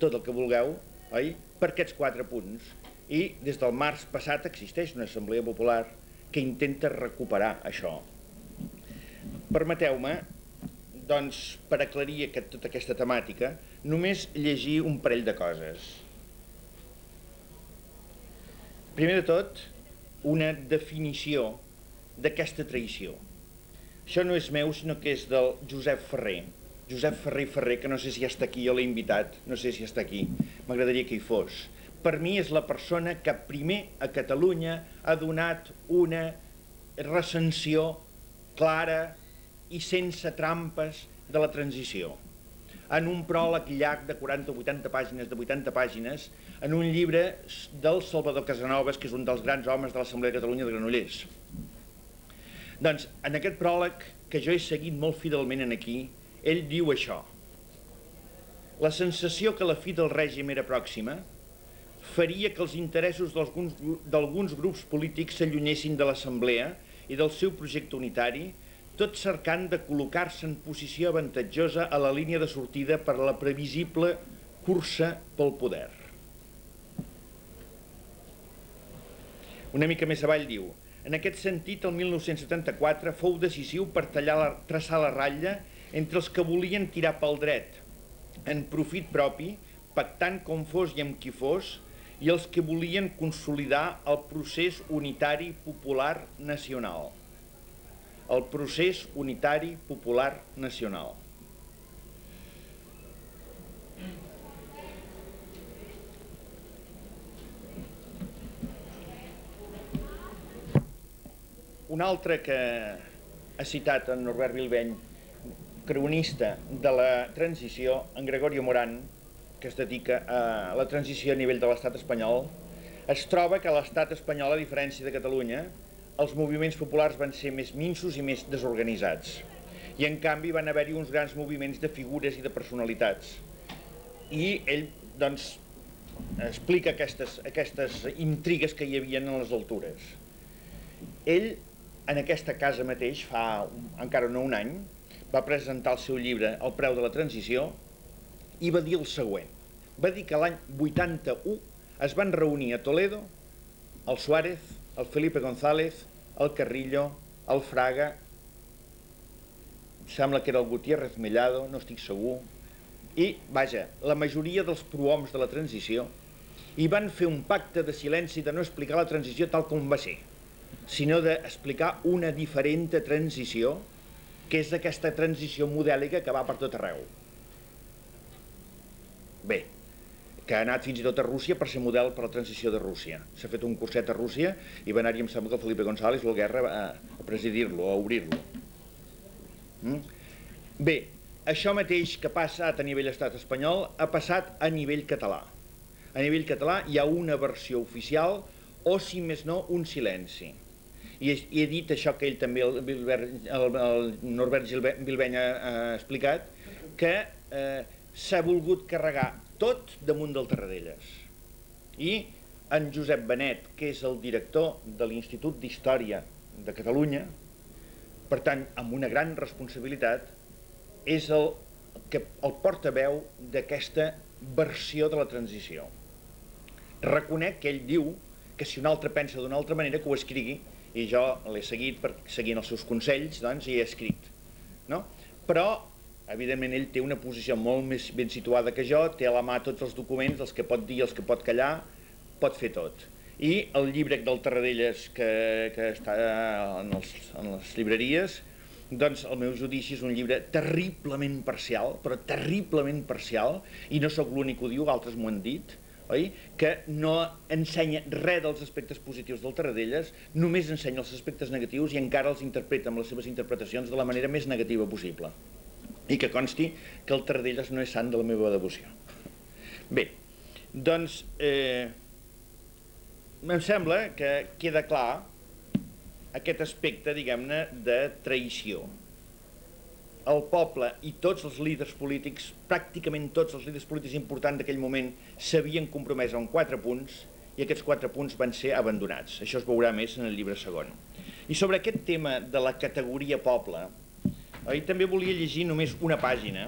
tot el que vulgueu, oi? Per aquests 4 punts. I des del març passat existeix una assemblea popular que intenta recuperar això. Permeteu-me, doncs, per aclarir tota aquesta temàtica, només llegir un parell de coses. Primer de tot, una definició d'aquesta traïció. Això no és meu, sinó que és del Josep Ferrer. Josep Ferrer i Ferrer, que no sé si ja està aquí, jo l'he invitat, no sé si està aquí, m'agradaria que hi fos. Per mi és la persona que primer a Catalunya ha donat una recensió clara i sense trampes de la transició. En un pròleg llarg de 40 o 80 pàgines, de 80 pàgines, en un llibre del Salvador Casanovas, que és un dels grans homes de l'Assemblea de Catalunya de Granollers. Doncs, en aquest pròleg, que jo he seguit molt fidelment aquí, ell diu això: la sensació que la fi del règim era pròxima faria que els interessos d'alguns grups polítics s'allunyessin de l'Assemblea i del seu projecte unitari, tot cercant de col·locar-se en posició avantatjosa a la línia de sortida per a la previsible cursa pel poder. Una mica més avall diu: en aquest sentit, el 1974 fou decisiu per traçar la ratlla entre els que volien tirar pel dret en profit propi, pactant com fos i amb qui fos, i els que volien consolidar el procés unitari popular nacional. El procés unitari popular nacional. Un altre que ha citat en Norbert Bilbeny, cronista de la transició, en Gregorio Morán, que es dedica a la transició a nivell de l'estat espanyol, es troba que a l'estat espanyol, a diferència de Catalunya, els moviments populars van ser més minsos i més desorganitzats. I en canvi van haver-hi uns grans moviments de figures i de personalitats. I ell, doncs, explica aquestes intrigues que hi havia en les altures. Ell, en aquesta casa mateix, fa encara no un any, va presentar el seu llibre El preu de la transició i va dir el següent. Va dir que l'any 81 es van reunir a Toledo el Suárez, el Felipe González, el Carrillo, el Fraga, sembla que era el Gutiérrez Mellado, no estic segur, i, vaja, la majoria dels prohoms de la transició, i van fer un pacte de silenci de no explicar la transició tal com va ser, sinó d'explicar una diferent transició, que és aquesta transició modèlica que va per tot arreu. Bé, que ha anat fins i tot a Rússia per ser model per la transició de Rússia. S'ha fet un curset a Rússia i va anar-hi, em sembla, que el Felipe González o el Guerra a presidir-lo, a obrir-lo. Bé, això mateix que ha passat a nivell estat espanyol ha passat a nivell català. A nivell català hi ha una versió oficial o, si més no, un silenci. I he dit això que ell també, el Norbert Bilbeny ha explicat, que s'ha volgut carregar tot damunt del Tarradellas. I en Josep Benet, que és el director de l'Institut d'Història de Catalunya, per tant, amb una gran responsabilitat, és el portaveu d'aquesta versió de la transició. Reconec que ell diu que si un altre pensa d'una altra manera, que ho escrigui, i jo l'he seguit seguint els seus consells, doncs, i he escrit. No? Però Evidentment ell té una posició molt més ben situada que jo, té a la mà tots els documents, els que pot dir, els que pot callar, pot fer tot. I el llibre del Tarradellas que està en les llibreries, doncs el meu judici és un llibre terriblement parcial, però terriblement parcial, i no sóc l'únic que ho diu, altres m'ho han dit, oi? Que no ensenya res dels aspectes positius del Tarradellas, només ensenya els aspectes negatius i encara els interpreta amb les seves interpretacions de la manera més negativa possible. I que consti que el Tarradellas no és sant de la meva devoció. Bé, doncs em sembla que queda clar aquest aspecte, diguem-ne, de traïció. El poble i tots els líders polítics, pràcticament tots els líders polítics importants d'aquell moment, s'havien compromès en 4 punts i aquests 4 punts van ser abandonats. Això es veurà més en el llibre segon. I sobre aquest tema de la categoria poble, també volia llegir només una pàgina.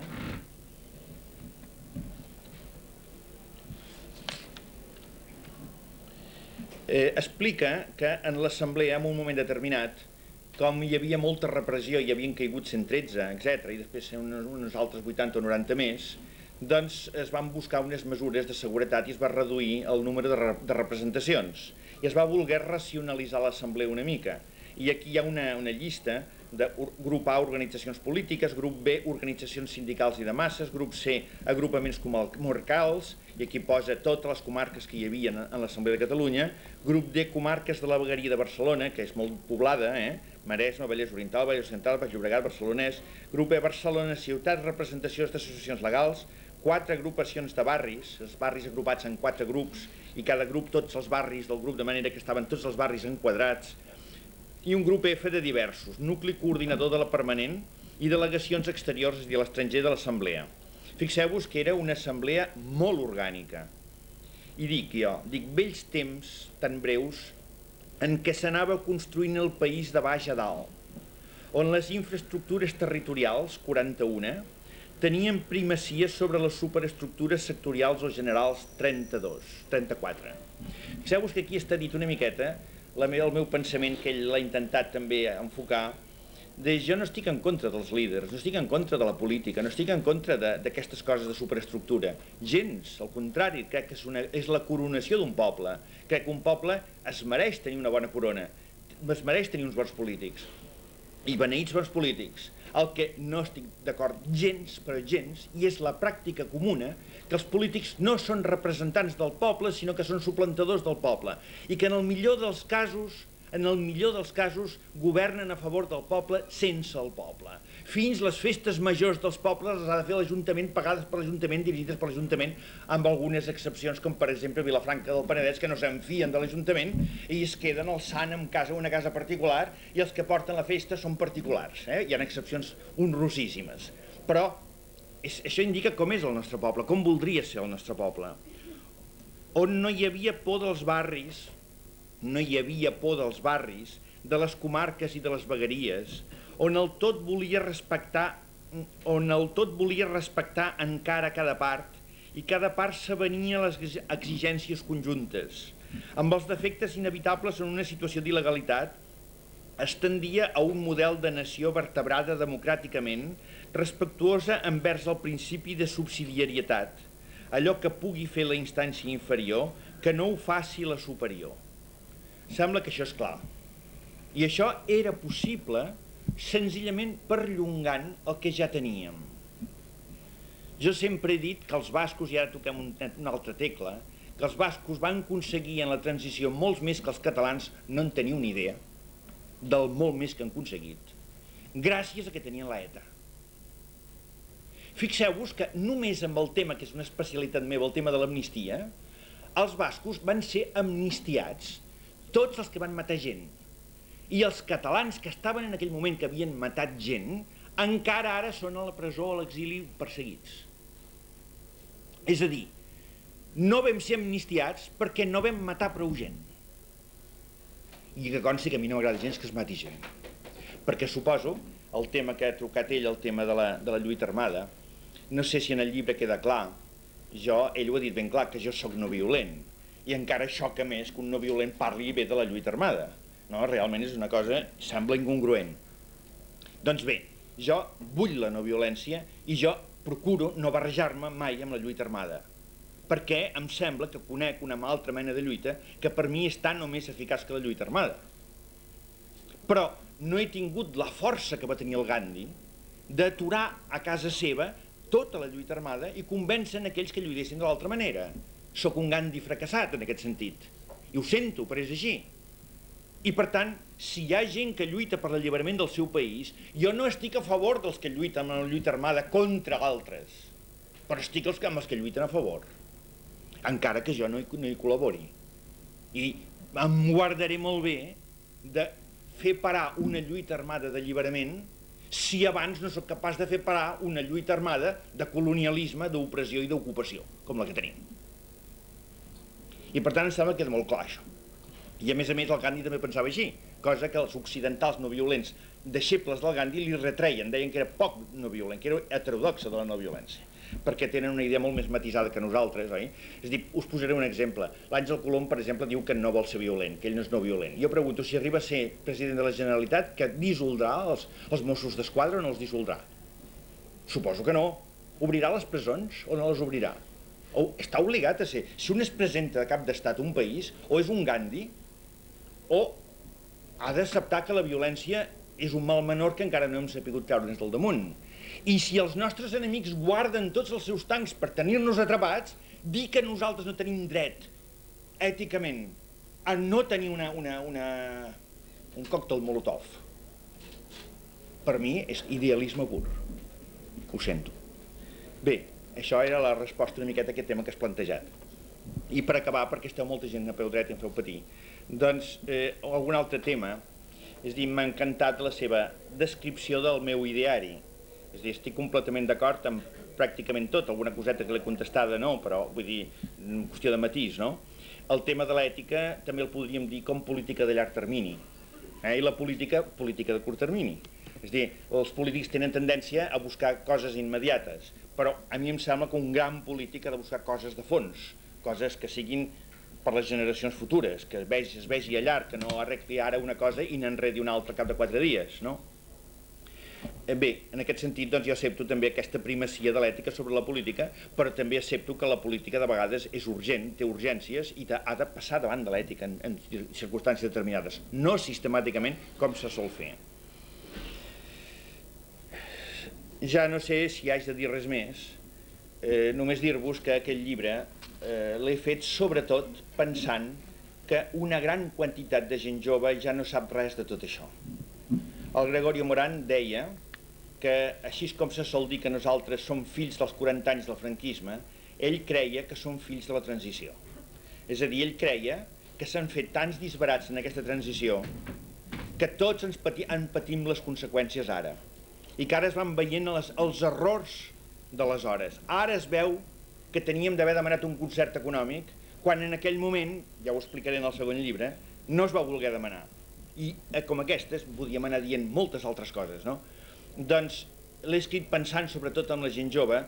Explica que en l'assemblea, en un moment determinat, com hi havia molta repressió, hi havien caigut 113, etc., i després uns altres 80 o 90 més, doncs es van buscar unes mesures de seguretat i es va reduir el número de representacions. I es va voler racionalitzar l'assemblea una mica. I aquí hi ha una llista de grup A, organitzacions polítiques, grup B, organitzacions sindicals i de masses, grup C, agrupaments comarcals, i aquí posa totes les comarques que hi havia en l'Assemblea de Catalunya, grup D, comarques de la vegueria de Barcelona, que és molt poblada, Maresme, Vallès Oriental, Vallès Occidental, Baix Llobregat, Barcelonès, grup E, Barcelona, ciutat, representacions d'associacions legals, 4 agrupacions de barris, els barris agrupats en 4 grups, i cada grup, tots els barris del grup, de manera que estaven tots els barris enquadrats, i un grup F de diversos, nucli coordinador de la permanent i delegacions exteriors i de l'estranger de l'assemblea. Fixeu-vos que era una assemblea molt orgànica. I dic vells temps tan breus en què s'anava construint el país de baix a dalt, on les infraestructures territorials, 41, tenien primacia sobre les superestructures sectorials o generals, 34. Fixeu-vos que aquí està dit una miqueta el meu pensament, que ell l'ha intentat també enfocar, jo no estic en contra dels líders, no estic en contra de la política, no estic en contra d'aquestes coses de superestructura, gens, al contrari, crec que és la coronació d'un poble, crec que un poble es mereix tenir una bona corona, es mereix tenir uns bons polítics, i beneïts bons polítics. El que no estic d'acord gens, però gens, i és la pràctica comuna, que els polítics no són representants del poble, sinó que són suplantadors del poble, i que en el millor dels casos, governen a favor del poble sense el poble. Fins les festes majors dels pobles les ha de fer l'Ajuntament, pagades per l'Ajuntament, dirigides per l'Ajuntament, amb algunes excepcions, com per exemple Vilafranca del Penedès, que no se'n fien de l'Ajuntament i es queden al sant en una casa particular, i els que porten la festa són particulars. Hi ha excepcions honrosíssimes. Però això indica com és el nostre poble, com voldria ser el nostre poble. On no hi havia por dels barris, de les comarques i de les vegueries, on el tot volia respectar encara cada part, i cada part s'avenia a les exigències conjuntes. Amb els defectes inevitables en una situació d'il·legalitat, es tendia a un model de nació vertebrada democràticament, respectuosa envers el principi de subsidiarietat, allò que pugui fer la instància inferior, que no ho faci la superior. Sembla que això és clar. I això era possible senzillament perllongant el que ja teníem. Jo sempre he dit que els bascos, i ara toquem una altra tecla, que els bascos van aconseguir en la transició molts més que els catalans, no en teniu ni idea, del molt més que han aconseguit, gràcies a que tenien l'ETA. Fixeu-vos que només amb el tema, que és una especialitat meva, el tema de l'amnistia, els bascos van ser amnistiats, tots els que van matar gent. I els catalans que estaven en aquell moment que havien matat gent, encara ara són a la presó o a l'exili perseguits. És a dir, no vam ser amnistiats perquè no vam matar prou gent. I que consti que a mi no m'agrada gens que es mati gent. Perquè suposo, el tema que ha trucat ell, el tema de la lluita armada, no sé si en el llibre queda clar, ell ho ha dit ben clar, que jo sóc no violent, i encara xoca més que un no violent parli bé de la lluita armada. No, realment és una cosa, sembla incongruent. Doncs bé, Jo vull la no violència i jo procuro no barrejar-me mai amb la lluita armada, perquè em sembla que conec una altra mena de lluita que per mi és tan o més eficaç que la lluita armada. Però no he tingut la força que va tenir el Gandhi d'aturar a casa seva tota la lluita armada i convèncer aquells que lluitessin de l'altra manera. Soc un Gandhi fracassat en aquest sentit, i ho sento, però és així. I per tant, si hi ha gent que lluita per l'alliberament del seu país, jo no estic a favor dels que lluiten en la lluita armada contra altres, però estic amb els que lluiten a favor, encara que jo no hi col·labori. I em guardaré molt bé de fer parar una lluita armada d'alliberament si abans no sóc capaç de fer parar una lluita armada de colonialisme, d'opressió i d'ocupació, com la que tenim. I per tant em sembla que és molt clar això. I a més, el Gandhi també pensava així, cosa que els occidentals no violents deixebles del Gandhi li retreien, deien que era poc no violent, que era heterodoxa de la no violència, perquè tenen una idea molt més matisada que nosaltres, oi? És a dir, us posaré un exemple. L'Àngel Colom, per exemple, diu que no vol ser violent, que ell no és no violent. Jo pregunto, si arriba a ser president de la Generalitat, que dissoldrà els Mossos d'Esquadra o no els dissoldrà? Suposo que no. Obrirà les presons o no les obrirà? O està obligat a ser. Si un es presenta de cap d'estat a un país, o és un Gandhi, o ha d'acceptar que la violència és un mal menor que encara no hem sapigut treure'ns del damunt. I si els nostres enemics guarden tots els seus tancs per tenir-nos atrapats, dir que nosaltres no tenim dret, èticament, a no tenir un còctel Molotov, per mi és idealisme pur. Ho sento. Bé, això era la resposta una miqueta a aquest tema que has plantejat. I per acabar, perquè esteu molta gent a peu dret i em feu patir, doncs algun altre tema, és a dir, m'ha encantat la seva descripció del meu ideari. És a dir, estic completament d'acord amb pràcticament tot, alguna coseta que l'he contestada no, però vull dir, qüestió de matís, no? El tema de l'ètica també el podríem dir com política de llarg termini, i la política de curt termini. És a dir, els polítics tenen tendència a buscar coses immediates, però a mi em sembla que un gran polític ha de buscar coses de fons, coses que siguin per les generacions futures, que es vegi a llarg, que no arregli ara una cosa i n'enredi una altra al cap de 4 dies, no? Bé, en aquest sentit, doncs jo accepto també aquesta primacia de l'ètica sobre la política, però també accepto que la política de vegades és urgent, té urgències i ha de passar davant de l'ètica en circumstàncies determinades, no sistemàticament com se sol fer. Ja no sé si haig de dir res més, només dir-vos que aquest llibre l'he fet sobretot pensant que una gran quantitat de gent jove ja no sap res de tot això. El Gregorio Morán deia que, així com se sol dir que nosaltres som fills dels 40 anys del franquisme, ell creia que som fills de la transició. És a dir, ell creia que s'han fet tants disbarats en aquesta transició que tots en patim les conseqüències ara, i que ara es van veient els errors d'aleshores. Ara es veu que teníem d'haver demanat un concert econòmic quan en aquell moment, ja ho explicaré en el segon llibre, no es va voler demanar. I com aquestes podíem anar dient moltes altres coses, no? Doncs l'he escrit pensant sobretot en la gent jove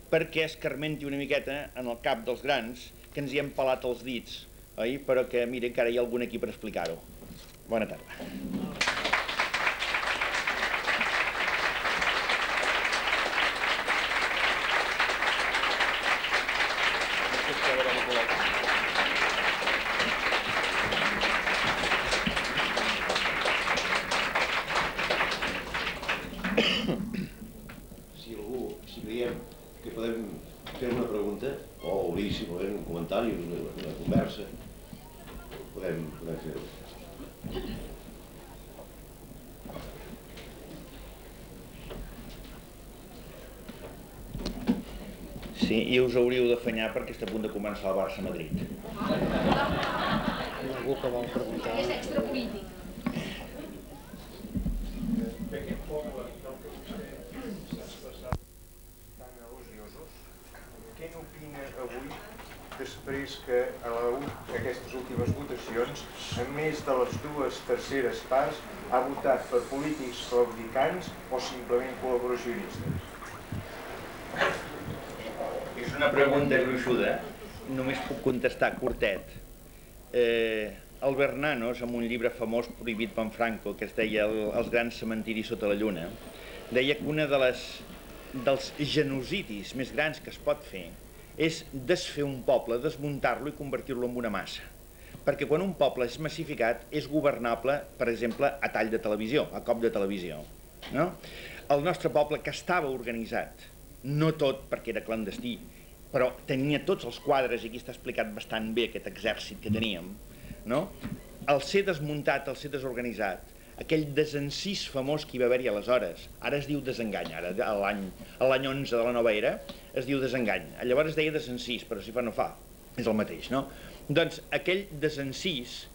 perquè escarmenti una miqueta en el cap dels grans que ens hi hem pelat els dits, oi? Però que, mira, encara hi ha algun aquí per explicar-ho. Bona tarda. Si veiem que podem fer una pregunta o obrir, si volem, un comentari, una conversa, podem fer-ho. Sí, i us hauríeu d'afanyar perquè està a punt de començar el Barça-Madrid. Algú que vol preguntar? És extrapolític. D'aquest poble del que vostè s'ha expressat tan elogiosos, què n'opina avui després que aquestes últimes votacions, a més de les 2/3 parts, ha votat per polítics claudicants o simplement col·laboracionistes? És una pregunta gruixuda, només puc contestar curtet. Albert Nanos, en un llibre famós prohibit per Franco, que es deia Els grans cementiris sota la lluna, deia que una dels genocidis més grans que es pot fer és desfer un poble, desmuntar-lo i convertir-lo en una massa. Perquè quan un poble és massificat és governable, per exemple, a tall de televisió, a cop de televisió. No? El nostre poble, que estava organitzat, no tot perquè era clandestí, però tenia tots els quadres, i aquí està explicat bastant bé aquest exèrcit que teníem, no? Al ser desmuntat, al ser desorganitzat, aquell desencís famós que hi va haver-hi aleshores, ara es diu desengany, ara l'any 11 de la nova era es diu desengany, llavors es deia desencís, però si fa no fa, és el mateix, no? Doncs aquell desencís,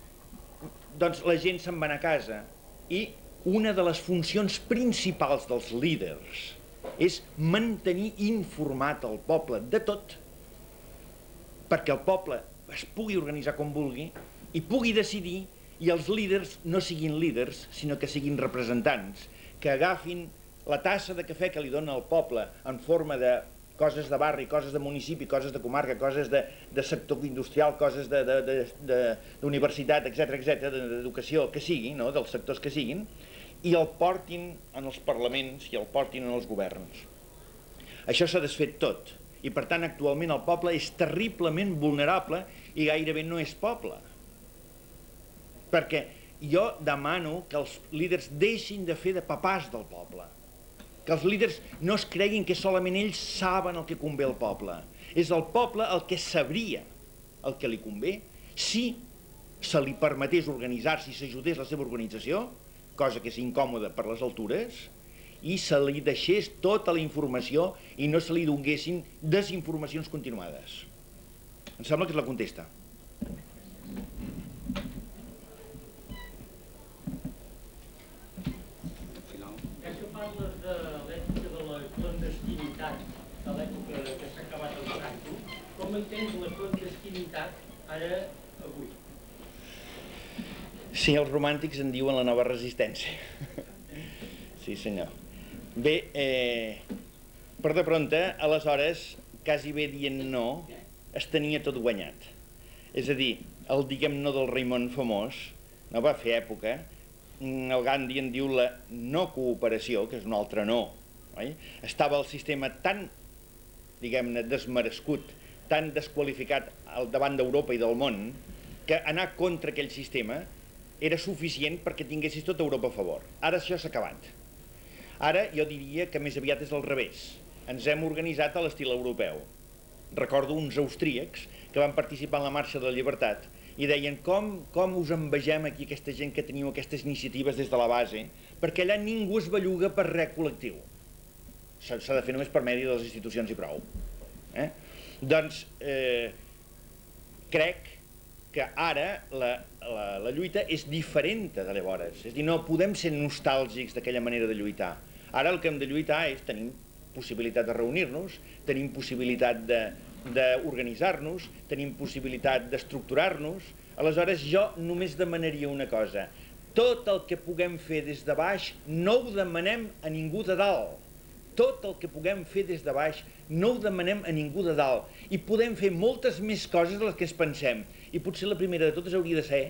doncs la gent se'n va anar a casa i una de les funcions principals dels líders és mantenir informat el poble de tot, perquè el poble es pugui organitzar com vulgui i pugui decidir, i els líders no siguin líders, sinó que siguin representants, que agafin la tassa de cafè que li dona el poble en forma de coses de barri, coses de municipi, coses de comarca, coses de sector industrial, coses d'universitat, etc, d'educació, que sigui, no? Dels sectors que siguin, i el portin en els parlaments i el portin en els governs. Això s'ha desfet tot, i per tant actualment el poble és terriblement vulnerable i gairebé no és poble. Perquè jo demano que els líders deixin de fer de papàs del poble, que els líders no es creguin que solament ells saben el que convé al poble. És el poble el que sabria el que li convé si se li permetés organitzar-se i s'ajudés la seva organització, cosa que és incòmoda per les altures, i se li deixés tota la informació i no se li donguessin desinformacions continuades. Em sembla que és la contesta. Parles de l'època de la clandestinitat, de l'època que s'ha acabat el Franco. Com entens la clandestinitat ara, avui? Sí, els romàntics en diuen la nova resistència. Sí, senyor. Bé, per de prompte, aleshores, quasi bé dient no, es tenia tot guanyat. És a dir, el diguem no del Raimon famós no va fer època. El Gandhi en diu la no cooperació, que és un altre no, oi? Estava el sistema tan, diguem-ne, desmerescut, tan desqualificat al davant d'Europa i del món, que anar contra aquell sistema era suficient perquè tinguessis tota Europa a favor. Ara això s'ha acabat. Ara jo diria que més aviat és al revés. Ens hem organitzat a l'estil europeu. Recordo uns austríacs que van participar en la Marxa de la Llibertat i deien com us envegem aquí aquesta gent que teniu aquestes iniciatives des de la base, perquè allà ningú es belluga per res col·lectiu. S'ha de fer només per medi de les institucions i prou. Doncs crec que ara la lluita és diferent de llavors. És a dir, no podem ser nostàlgics d'aquella manera de lluitar. Ara el que hem de lluitar és tenim possibilitat de reunir-nos, tenim possibilitat d'organitzar-nos, tenim possibilitat d'estructurar-nos. Aleshores jo només demanaria una cosa: tot el que puguem fer des de baix no ho demanem a ningú de dalt. Tot el que puguem fer des de baix no ho demanem a ningú de dalt. I podem fer moltes més coses de les que ens pensem. I potser la primera de totes hauria de ser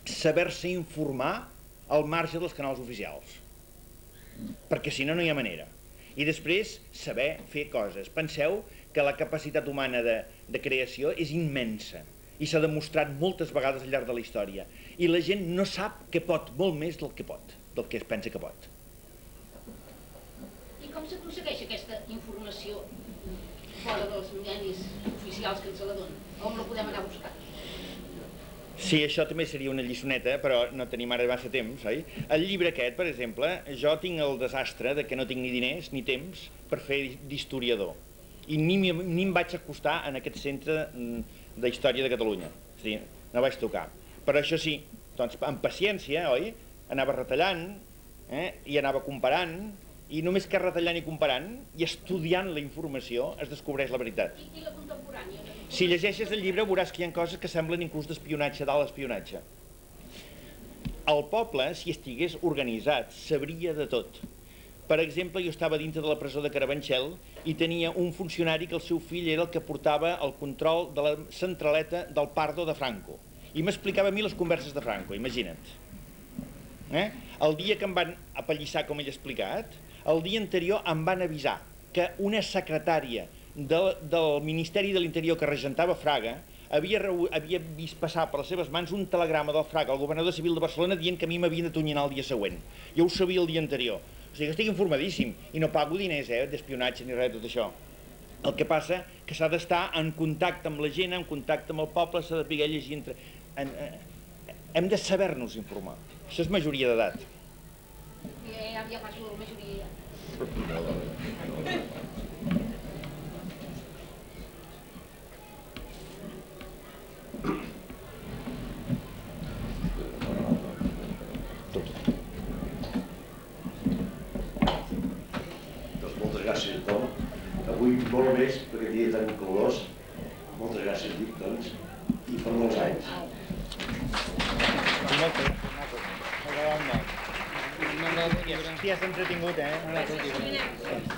saber-se informar al marge dels canals oficials, perquè si no, no hi ha manera. I després saber fer coses. Penseu que la capacitat humana de creació és immensa i s'ha demostrat moltes vegades al llarg de la història, i la gent no sap que pot molt més del que pot, del que es pensa que pot. I com s'aconsegueix aquesta informació fora dels mitjans oficials que ens la donen? On la podem anar a buscar? Sí, això també seria una lliçoneta, però no tenim ara massa temps, oi? El llibre aquest, per exemple, jo tinc el desastre de que no tinc ni diners ni temps per fer d'historiador. I ni em vaig acostar en aquest centre d'història de Catalunya. És a dir, no vaig tocar. Però això sí, doncs amb paciència, oi? Anava retallant, i anava comparant, i només que retallant i comparant i estudiant la informació es descobreix la veritat. I la contemporània? Si llegeixes el llibre veuràs que hi ha coses que semblen inclús d'espionatge, dalt espionatge. El poble, si estigués organitzat, sabria de tot. Per exemple, jo estava dintre de la presó de Carabanchel i tenia un funcionari que el seu fill era el que portava el control de la centraleta del Pardo de Franco. I m'explicava a mi les converses de Franco, imagina't. El dia que em van apallissar, com ell ha explicat, el dia anterior em van avisar que una secretària del Ministeri de l'Interior que regentava Fraga havia vist passar per les seves mans un telegrama del Fraga al governador civil de Barcelona dient que a mi m'havien d'atonyinar el dia següent. Jo ho sabia el dia anterior. O sigui que estic informadíssim i no pago diners d'espionatge ni res de tot això. El que passa que s'ha d'estar en contacte amb la gent, en contacte amb el poble, s'ha de poder llegir hem de saber-nos informar. Això és majoria d'edat. Ja passo la majoria. Doncs moltes gràcies, Tom. Avui molt més, perquè dia tan calorós. Moltes gràcies, dic, doncs, i per molts anys. M'ha agradat molt. Hòstia, s'ha entretingut, eh?